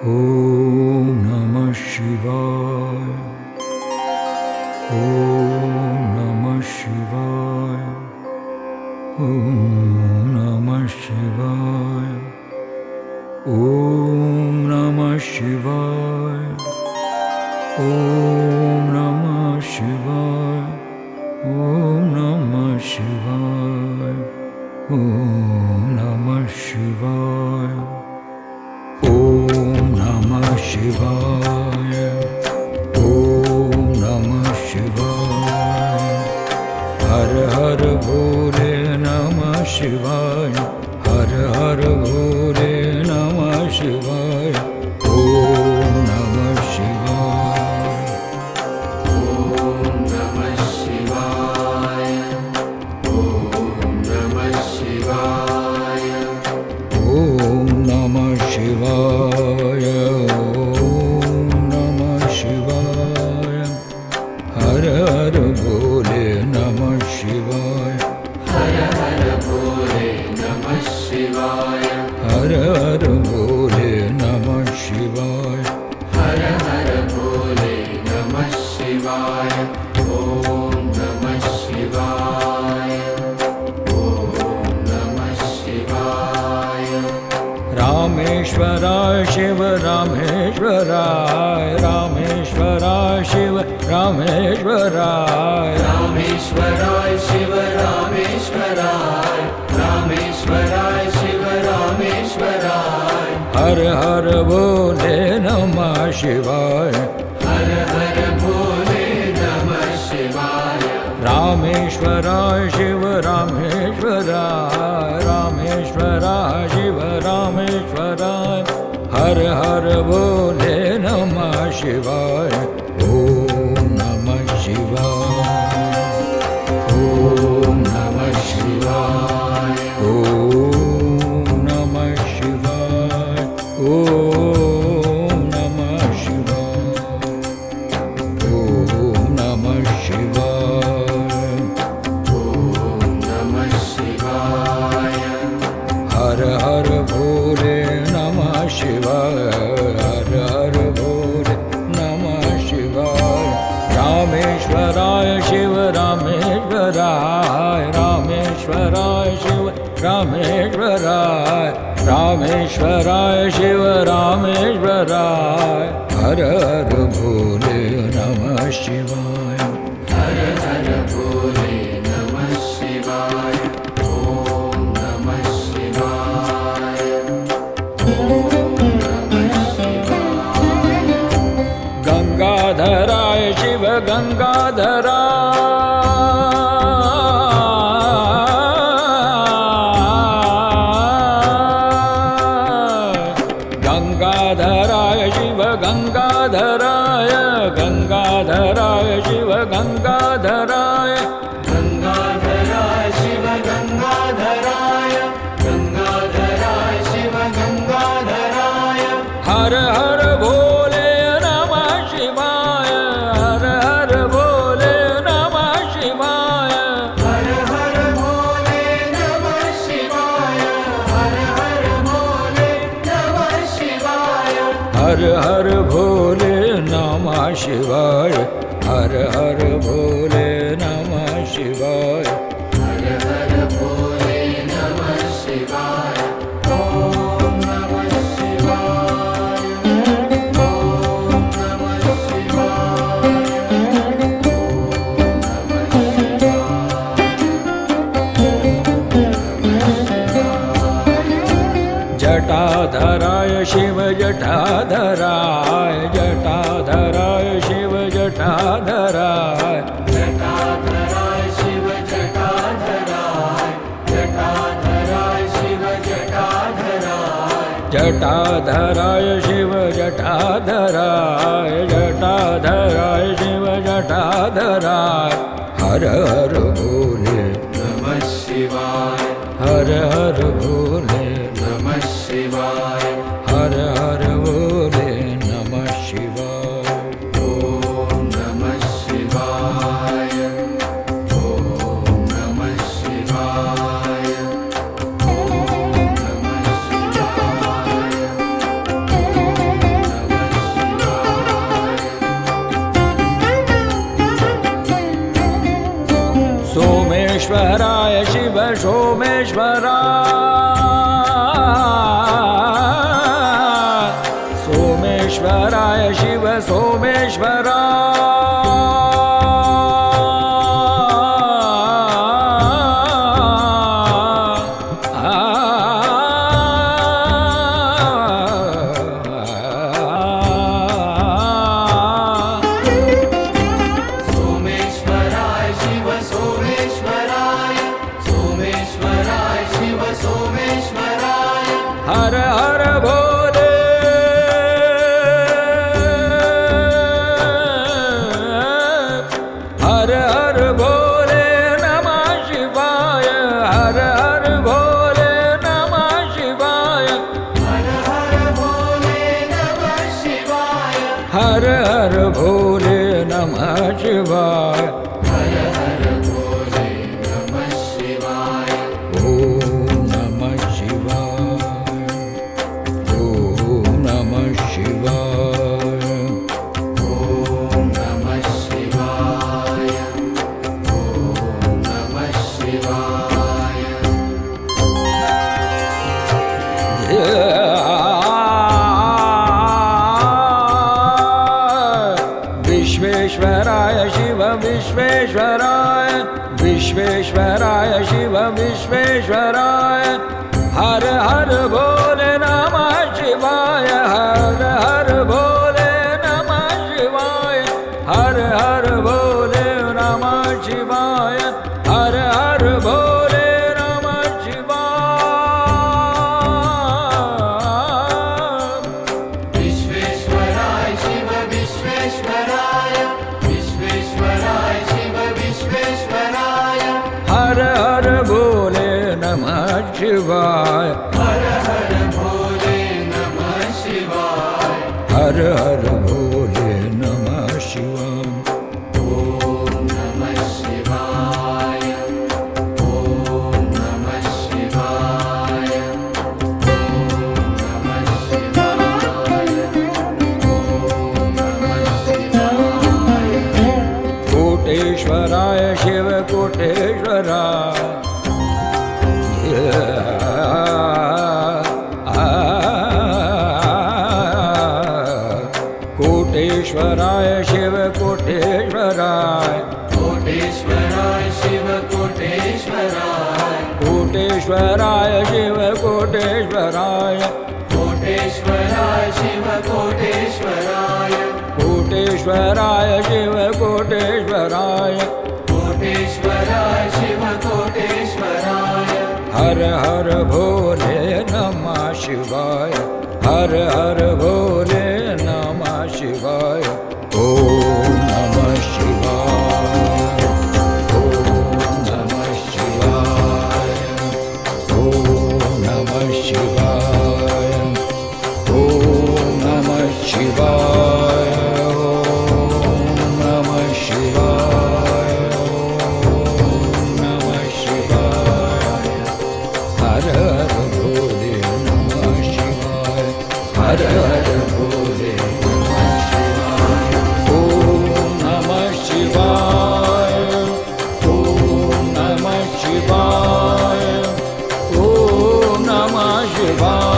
Om Namah Shivaya. Om Namah Shivaya. Om Namah Shivaya. Om Namah Shivaya. Om Namah Shivaya. Om Namah Shivaya. Om Namah Shivaya. Om Namah Shivaya. Om Namah Shivaya. Har Har Bhole Namah Shivaya. Har Har Bhole Namah Shivaya. Om Namah Shivaya. Om Namah Shivaya. Om Namah Shivaya. Om Namah Shivaya. Om Namah Shivaya. Har Har Bhole Namah Shivaya. Har Har Bhole Namah Shivaya. Har Har Bhole Namah Shivaya. Har Har Bhole Namah Shivaya. Om Namah Shivaya. Om Namah Shivaya. Rameshwaray Shiv Rameshwaray. Rameshwaray Shiv Rameshwaray. Rameshwaray Shiva Rameshwaray. Rameshwaray Shiva Rameshwaray. Har Har Bhole Namah Shivaya. Har Har Bhole Namah Shivaya. Rameshwaray Shiv Rameshwaray. Rameshwaray Shiv Rameshwaray. Har Har Bhole Namah Shivaya. Om Namah Shivaya. Om Namah Shivaya. Om Namah Shivaya. Om Namah Shivaya. Om Namah Shivaya. Om Namah Shivaya. Har Har Bhole Namah Shivaya. Har Har Bhole Namah Shivaya. Rameshwaray Shiv Rameshwaray. Rameshwaray Shiv Rameshwaray. Rameshwaray Shiv Rameshwaray. Har Har Bhole Namah Shivaya. Har Har Bhole Namah Shivaya. Om Namah Shivaya. Om Namah Shivaya. Gangadharay Shiv Gangadharay. Gangadharay Shiv Gangadharay. Gangadharay Shiv Gangadharay. Gangadharay Shiva Gangadharaya. Gangadharay Shiva Gangadharaya. Har Har Bhole Namah Shivaya. Har Har Bhole Namah Shivaya. Har Har Bhole Namah Shivaya. Har Har Bhole Namah Shivaya. Har Har Bhole Namah Shivaya. Har Har Bhole Namah Shivaya. Har Har Bhole Namah Shivaya. Om Namah Shivaya. Om Namah Shivaya. Jatadharay Shiv Jatadharay. Jatadharay Shiv Jatadharay. Jatadharay Shiva Jatadharay. Jatadharay Shiva Jatadharay. Jatadharay Shiv Jatadharay. Jatadharay Shiv Jatadharay. Har Har Bhole Namah Shivaya. Har Har Bhole Namah Shivaya. Har Har Bhole Namah Shivaya. Om Namah Shivaya. Om Namah Shivaya. Om Namah Shivaya. सोमेश्वराय Shiv सोमेश्वराय सोमेश्वराय Shiv सोमेश्वराय Shiv सोमेश्वराय सोमेश्वराय Shiv सोमेश्वराय हर हर भोले हर हर भोले नमः शिवाय हर हर भोले नमः शिवाय हर हर भोले नमः शिवाय हर हर भोले नमः शिवाय हर हर भोले नमः शिवाय ओम नमः शिवाय ओम नमः शिवाय ॐ नमः शिवाय ॐ नमः शिवाय विश्वेश्वराय शिव विश्वेश्वराय विश्वेश्वराय शिव विश्वेश्वराय हर हर भोले नमः शिवाय हर हर भोले नमः शिवाय हर हर भोले नमः शिवाय हर हर भोले नमः शिवाय विश्वेश्वराय शिव विश्वेश्वराय विश्वेश्वराय शिव विश्वेश्वराय हर हर भोले नमः शिवाय हर हर भोले नमः शिवाय हर हर भोले नमः शिवाय ॐ नमः शिवाय ॐ नमः शिवाय ॐ नमः शिवाय ॐ नमः शिवाय कोटेश्वराय शिव कोटेश्वराय कोटेश्वराय शिव कोटेश्वराय कोटेश्वराय शिव कोटेश्वराय कोटेश्वराय शिव कोटेश्वराय कोटेश्वराय शिव कोटेश्वराय कोटेश्वराय शिव कोटेश्वराय कोटेश्वराय शिव कोटेश्वराय हर हर भोले नमः शिवाय हर हर भोले नमः शिवाय ओम नमः शिवाय ओम नमः शिवाय ओम नमः शिवाय ओम नमः शिवाय ओम नमः शिवाय ओम नमः शिवाय हर हर भोले नमः शिवाय हर हर भोले नमः शिवाय ओम नमः शिवाय ओम नमः शिवाय ओम नमः शिवाय